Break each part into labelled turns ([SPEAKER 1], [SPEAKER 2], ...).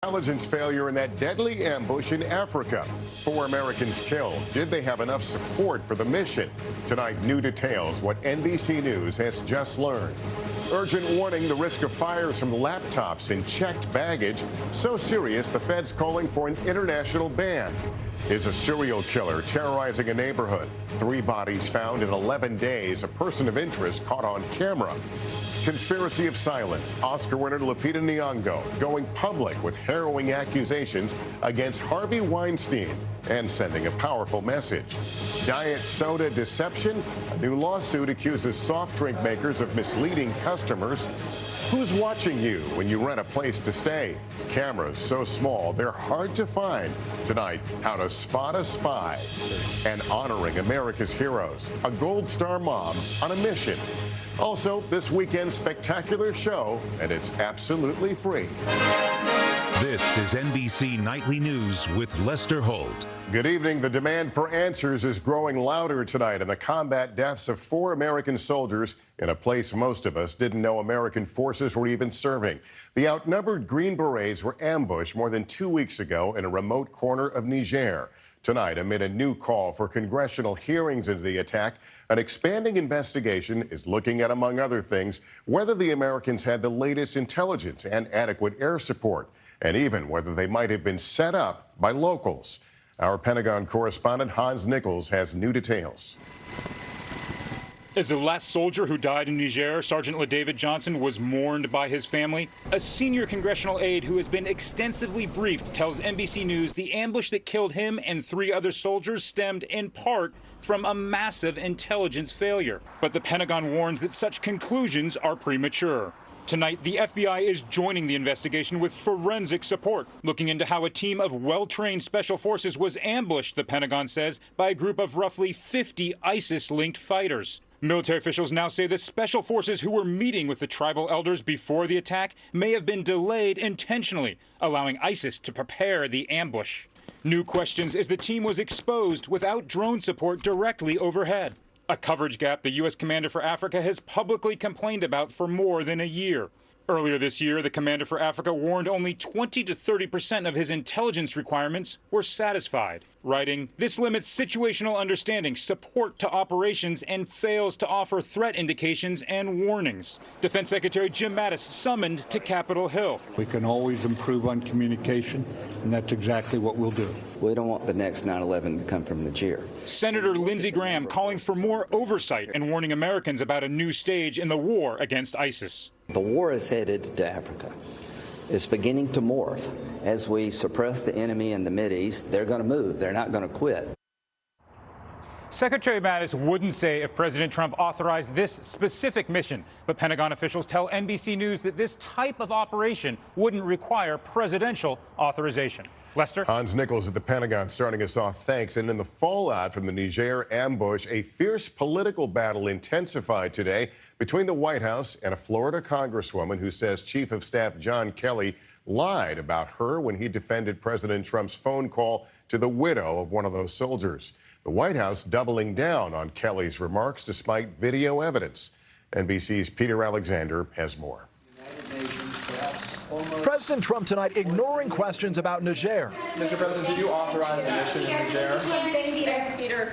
[SPEAKER 1] Intelligence failure in that deadly ambush in Africa. 4 Americans killed. Did they have enough support for the mission? Tonight, new details, what NBC News has just learned. Urgent warning, the risk of fires from laptops and checked baggage. So serious, the Fed's calling for an international ban. Is a serial killer terrorizing a neighborhood? 3 bodies found in 11 days. A person of interest caught on camera. Conspiracy of silence. Oscar winner Lupita Nyong'o going public with harrowing accusations against Harvey Weinstein and sending a powerful message. Diet soda deception. A new lawsuit accuses soft drink makers of misleading customers. Who's watching you when you rent a place to stay? Cameras so small they're hard to find. Tonight, how to spot a spy. And honoring America's heroes. A Gold Star mom on a mission. Also, this weekend's spectacular show, and it's absolutely free.
[SPEAKER 2] This is NBC Nightly News with Lester Holt.
[SPEAKER 1] Good evening. The demand for answers is growing louder tonight in the combat deaths of 4 American soldiers in a place most of us didn't know American forces were even serving. The outnumbered Green Berets were ambushed more than 2 weeks ago in a remote corner of Niger. Tonight, amid a new call for congressional hearings into the attack, an expanding investigation is looking at, among other things, whether the Americans had the latest intelligence and adequate air support, and even whether they might have been set up by locals. Our Pentagon correspondent Hans Nichols has new details.
[SPEAKER 3] As the last soldier who died in Niger, Sergeant LaDavid Johnson was mourned by his family. A senior congressional aide who has been extensively briefed tells NBC News the ambush that killed him and 3 other soldiers stemmed in part from a massive intelligence failure. But the Pentagon warns that such conclusions are premature. Tonight, the FBI is joining the investigation with forensic support, looking into how a team of well-trained special forces was ambushed, the Pentagon says, by a group of roughly 50 ISIS-linked fighters. Military officials now say the special forces who were meeting with the tribal elders before the attack may have been delayed intentionally, allowing ISIS to prepare the ambush. New questions as the team was exposed without drone support directly overhead. A coverage gap the U.S. Commander for Africa has publicly complained about for more than a year. Earlier this year, the Commander for Africa warned only 20 to 30% of his intelligence requirements were satisfied, writing, "This limits situational understanding, support to operations, and fails to offer threat indications and warnings." Defense Secretary Jim Mattis summoned to Capitol Hill.
[SPEAKER 4] We can always improve on communication, and that's exactly what we'll do.
[SPEAKER 5] We don't want the next 9/11 to come from Niger.
[SPEAKER 3] Senator Lindsey Graham calling for more oversight and warning Americans about a new stage in the war against ISIS.
[SPEAKER 5] The war is headed to Africa. It's beginning to morph. As we suppress the enemy in the Mideast, they're going to move. They're not going to quit.
[SPEAKER 3] Secretary Mattis wouldn't say if President Trump authorized this specific mission, but Pentagon officials tell NBC News that this type of operation wouldn't require presidential authorization. Lester?
[SPEAKER 1] Hans Nichols at the Pentagon starting us off. Thanks. And in the fallout from the Niger ambush, a fierce political battle intensified today between the White House and a Florida congresswoman who says Chief of Staff John Kelly lied about her when he defended President Trump's phone call to the widow of one of those soldiers. The White House doubling down on Kelly's remarks despite video evidence. NBC's Peter Alexander has more.
[SPEAKER 6] President Trump tonight ignoring questions about Niger.
[SPEAKER 7] Mr. President, did you authorize the mission in Niger?
[SPEAKER 8] Thanks, Peter.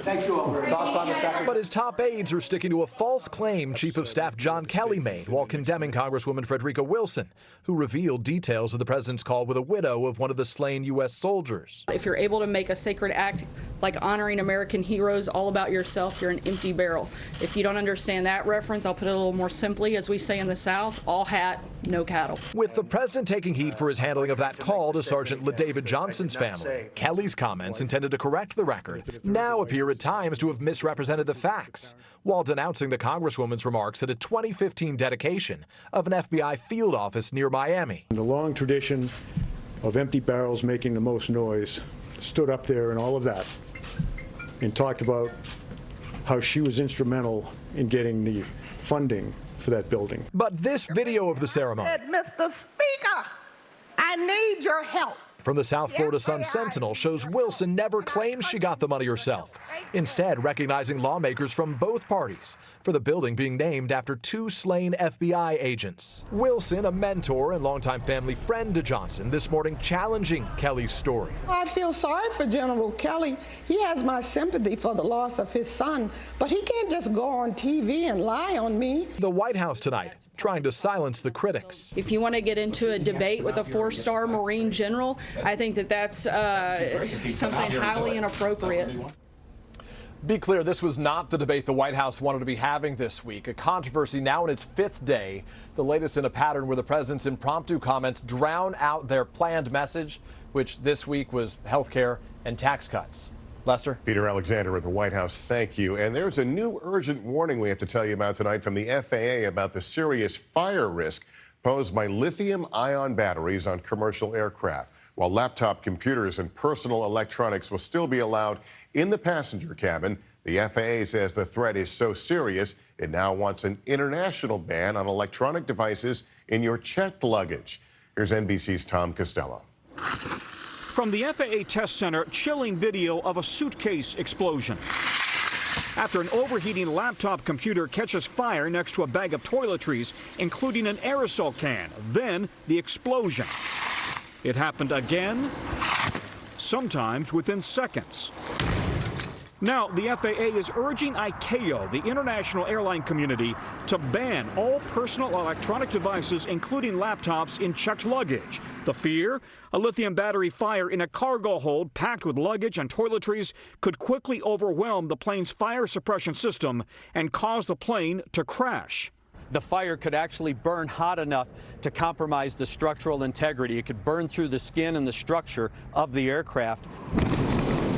[SPEAKER 7] Thank you all. Thoughts on the second?
[SPEAKER 6] But his top aides are sticking to a false claim Chief of Staff John Kelly made while condemning Congresswoman Frederica Wilson, who revealed details of the president's call with a widow of one of the slain U.S. soldiers.
[SPEAKER 8] If you're able to make a sacred act like honoring American heroes all about yourself, you're an empty barrel. If you don't understand that reference, I'll put it a little more simply, as we say in the South, all hat, no cattle.
[SPEAKER 6] With the president taking heat for his handling of that call to Sergeant LaDavid Johnson's family, Kelly's comments intended to correct the record now appear at times to have misrepresented the facts, while denouncing the Congresswoman's remarks at a 2015 dedication of an FBI field office near Miami.
[SPEAKER 9] The long tradition of empty barrels making the most noise stood up there and all of that and talked about how she was instrumental in getting the funding for that building.
[SPEAKER 6] But this video of the ceremony,
[SPEAKER 10] Mr. Speaker, I need your help.
[SPEAKER 6] from the South Florida Sun-Sentinel shows Wilson never claims she got the money herself, instead recognizing lawmakers from both parties for the building being named after 2 slain FBI agents. Wilson, a mentor and longtime family friend to Johnson, this morning challenging Kelly's story.
[SPEAKER 10] I feel sorry for General Kelly. He has my sympathy for the loss of his son, but he can't just go on TV and lie on me.
[SPEAKER 6] The White House tonight trying to silence the critics.
[SPEAKER 8] If you want to get into a debate with a 4-star Marine general, I think that that's something highly inappropriate.
[SPEAKER 7] Be clear, this was not the debate the White House wanted to be having this week. A controversy now in its 5th day, the latest in a pattern where the president's impromptu comments drown out their planned message, which this week was health care and tax cuts. Lester?
[SPEAKER 1] Peter Alexander at the White House, thank you. And there's a new urgent warning we have to tell you about tonight from the FAA about the serious fire risk posed by lithium-ion batteries on commercial aircraft. While laptop computers and personal electronics will still be allowed in the passenger cabin, the FAA says the threat is so serious it now wants an international ban on electronic devices in your checked luggage. Here's NBC's Tom Costello.
[SPEAKER 11] From the FAA Test Center, chilling video of a suitcase explosion. After an overheating laptop computer catches fire next to a bag of toiletries, including an aerosol can, then the explosion. It happened again, sometimes within seconds. Now, the FAA is urging ICAO, the international airline community, to ban all personal electronic devices, including laptops, in checked luggage. The fear? A lithium battery fire in a cargo hold packed with luggage and toiletries could quickly overwhelm the plane's fire suppression system and cause the plane to crash.
[SPEAKER 12] The fire could actually burn hot enough to compromise the structural integrity. It could burn through the skin and the structure of the aircraft.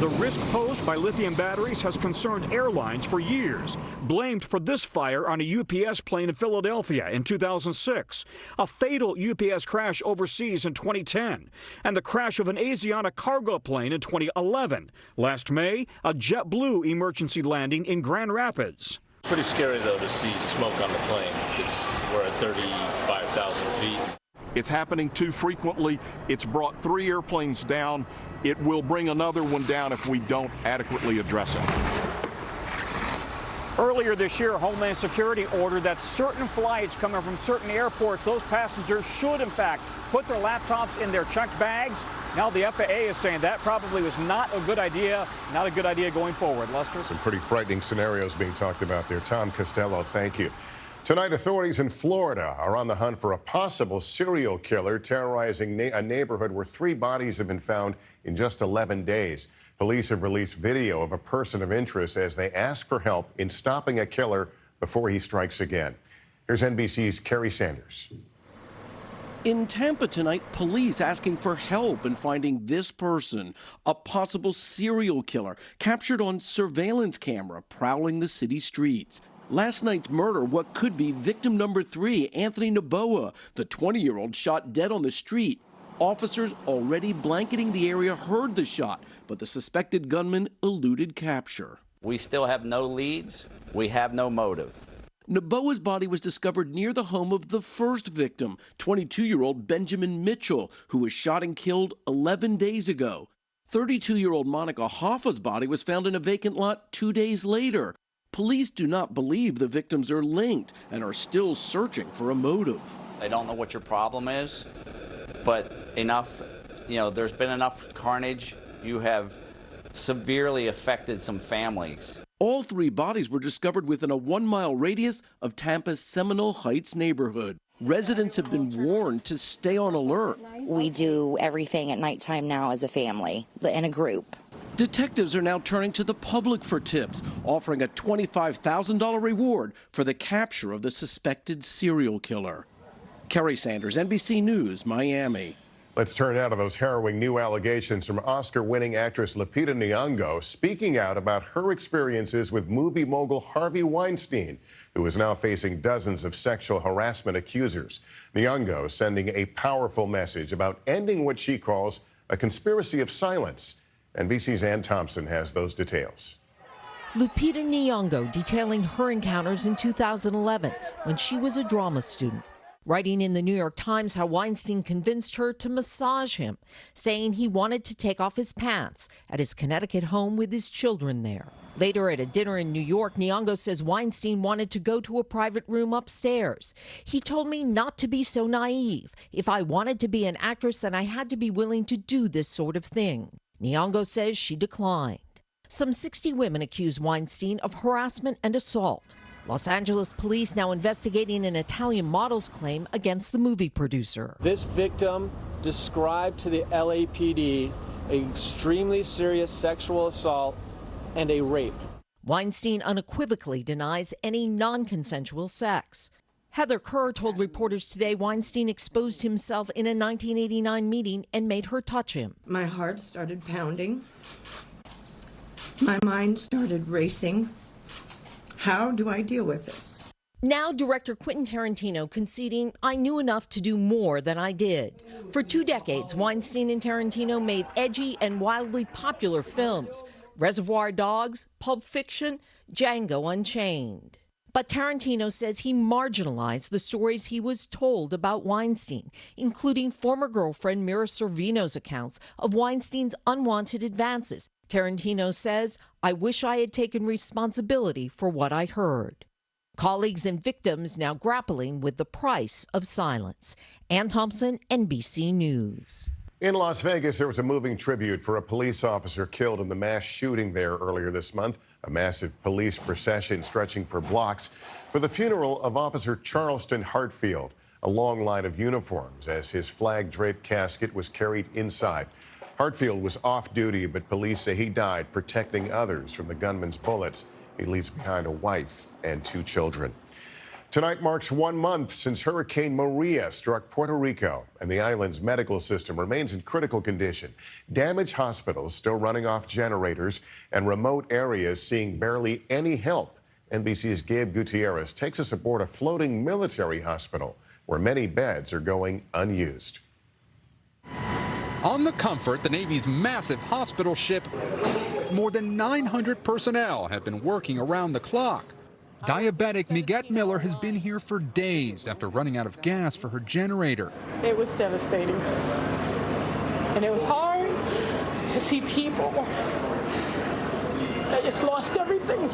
[SPEAKER 11] The risk posed by lithium batteries has concerned airlines for years, blamed for this fire on a UPS plane in Philadelphia in 2006, a fatal UPS crash overseas in 2010, and the crash of an Asiana cargo plane in 2011. Last May, a JetBlue emergency landing in Grand Rapids.
[SPEAKER 13] Pretty scary, though, to see smoke on the plane. We're at 35,000 feet.
[SPEAKER 14] It's happening too frequently. It's brought 3 airplanes down. It will bring another one down if we don't adequately address it.
[SPEAKER 11] Earlier this year, Homeland Security ordered that certain flights coming from certain airports, those passengers should, in fact, put their laptops in their checked bags. Now the FAA is saying that probably was not a good idea going forward. Lester?
[SPEAKER 1] Some pretty frightening scenarios being talked about there. Tom Costello, thank you. Tonight, authorities in Florida are on the hunt for a possible serial killer terrorizing a neighborhood where 3 bodies have been found in just 11 days. Police have released video of a person of interest as they ask for help in stopping a killer before he strikes again. Here's NBC's Kerry Sanders.
[SPEAKER 15] In Tampa tonight, police asking for help in finding this person, a possible serial killer captured on surveillance camera prowling the city streets. Last night's murder, what could be victim number 3, Anthony Noboa, the 20-year-old shot dead on the street. Officers already blanketing the area heard the shot, but the suspected gunman eluded capture.
[SPEAKER 5] We still have no leads. We have no motive.
[SPEAKER 15] Noboa's body was discovered near the home of the first victim, 22-year-old Benjamin Mitchell, who was shot and killed 11 days ago. 32-year-old Monica Hoffa's body was found in a vacant lot 2 days later. Police do not believe the victims are linked and are still searching for a motive.
[SPEAKER 5] I don't know what your problem is, but enough, there's been enough carnage. You have severely affected some families.
[SPEAKER 15] All 3 bodies were discovered within a 1-mile radius of Tampa's Seminole Heights neighborhood. Residents have been warned to stay on alert.
[SPEAKER 16] We do everything at nighttime now as a family, in a group.
[SPEAKER 15] Detectives are now turning to the public for tips, offering a $25,000 reward for the capture of the suspected serial killer. Kerry Sanders, NBC News, Miami.
[SPEAKER 1] Let's turn now to those harrowing new allegations from Oscar-winning actress Lupita Nyong'o speaking out about her experiences with movie mogul Harvey Weinstein, who is now facing dozens of sexual harassment accusers. Nyong'o sending a powerful message about ending what she calls a conspiracy of silence. NBC's Ann Thompson has those details.
[SPEAKER 17] Lupita Nyong'o detailing her encounters in 2011 when she was a drama student. writing in the New York Times how Weinstein convinced her to massage him, saying he wanted to take off his pants at his Connecticut home with his children there. Later at a dinner in New York, Nyong'o says Weinstein wanted to go to a private room upstairs. He told me not to be so naive. If I wanted to be an actress, then I had to be willing to do this sort of thing. Nyong'o says she declined. Some 60 women accuse Weinstein of harassment and assault. Los Angeles police now investigating an Italian model's claim against the movie producer.
[SPEAKER 18] This victim described to the LAPD an extremely serious sexual assault and a rape.
[SPEAKER 17] Weinstein unequivocally denies any non-consensual sex. Heather Kerr told reporters today Weinstein exposed himself in a 1989 meeting and made her touch him.
[SPEAKER 19] My heart started pounding. My mind started racing. How do I deal with this?
[SPEAKER 17] Now director Quentin Tarantino conceding, I knew enough to do more than I did. For 2 decades, Weinstein and Tarantino made edgy and wildly popular films. Reservoir Dogs, Pulp Fiction, Django Unchained. But Tarantino says he marginalized the stories he was told about Weinstein, including former girlfriend Mira Sorvino's accounts of Weinstein's unwanted advances. Tarantino says, I wish I had taken responsibility for what I heard. Colleagues and victims now grappling with the price of silence. Ann Thompson, NBC News.
[SPEAKER 1] In Las Vegas, there was a moving tribute for a police officer killed in the mass shooting there earlier this month. A massive police procession stretching for blocks for the funeral of Officer Charleston Hartfield. A long line of uniforms as his flag-draped casket was carried inside. Hartfield was off duty, but police say he died protecting others from the gunman's bullets. He leaves behind a wife and 2 children. Tonight marks 1 month since Hurricane Maria struck Puerto Rico, and the island's medical system remains in critical condition. Damaged hospitals still running off generators, and remote areas seeing barely any help. NBC's Gabe Gutierrez takes us aboard a floating military hospital where many beds are going unused.
[SPEAKER 20] On the Comfort, the Navy's massive hospital ship, more than 900 personnel have been working around the clock. Diabetic Miguette Miller has been here for days after running out of gas for her generator.
[SPEAKER 21] It was devastating. And it was hard to see people that just lost everything.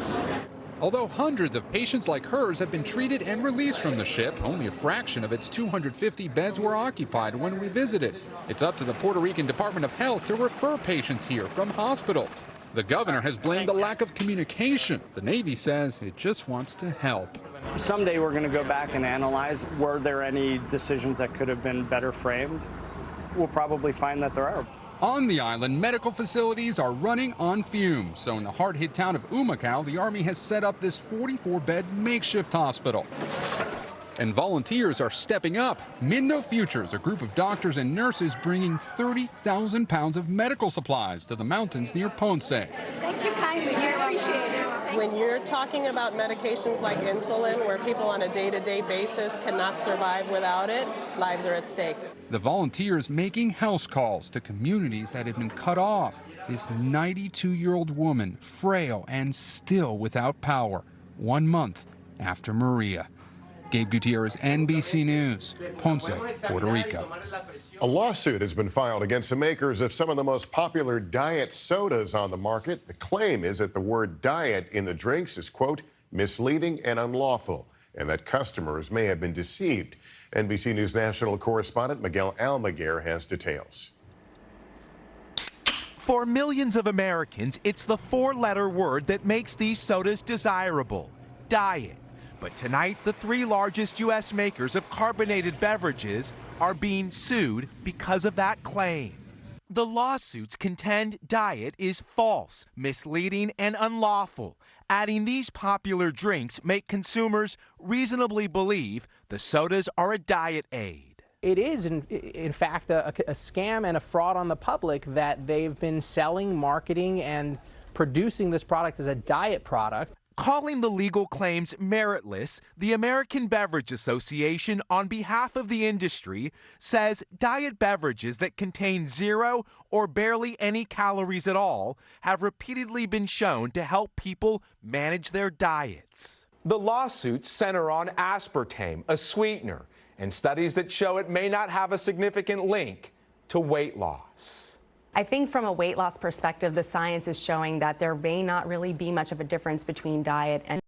[SPEAKER 20] Although hundreds of patients like hers have been treated and released from the ship, only a fraction of its 250 beds were occupied when we visited. It's up to the Puerto Rican Department of Health to refer patients here from hospitals. The governor has blamed the lack of communication. The Navy says it just wants to help.
[SPEAKER 22] Someday we're going to go back and analyze, were there any decisions that could have been better framed? We'll probably find that there are.
[SPEAKER 20] On the island, medical facilities are running on fumes. So in the hard-hit town of Humacao, the Army has set up this 44-bed makeshift hospital. And volunteers are stepping up. Mindo Futures, a group of doctors and nurses bringing 30,000 pounds of medical supplies to the mountains near Ponce.
[SPEAKER 23] Thank you kindly. We appreciate it. When you're talking about medications like insulin, where people on a day-to-day basis cannot survive without it, lives are at stake.
[SPEAKER 20] The volunteers making house calls to communities that have been cut off. This 92-year-old woman, frail and still without power, 1 month after Maria. Gabe Gutierrez, NBC News, Ponce, Puerto Rico.
[SPEAKER 1] A lawsuit has been filed against the makers of some of the most popular diet sodas on the market. The claim is that the word diet in the drinks is, quote, misleading and unlawful, and that customers may have been deceived. NBC News national correspondent Miguel Almaguer has details.
[SPEAKER 24] For millions of Americans, it's the 4-letter word that makes these sodas desirable, diet. But tonight, the 3 largest U.S. makers of carbonated beverages are being sued because of that claim. The lawsuits contend diet is false, misleading, and unlawful, adding these popular drinks make consumers reasonably believe the sodas are a diet aid.
[SPEAKER 25] It is, in fact, a scam and a fraud on the public that they've been selling, marketing, and producing this product as a diet product.
[SPEAKER 24] Calling the legal claims meritless, the American Beverage Association, on behalf of the industry, says diet beverages that contain 0 or barely any calories at all have repeatedly been shown to help people manage their diets. The lawsuits center on aspartame, a sweetener. and studies that show it may not have a significant link to weight loss.
[SPEAKER 2] I think from a weight loss perspective, the science is showing that there may not really be much of a difference between diet and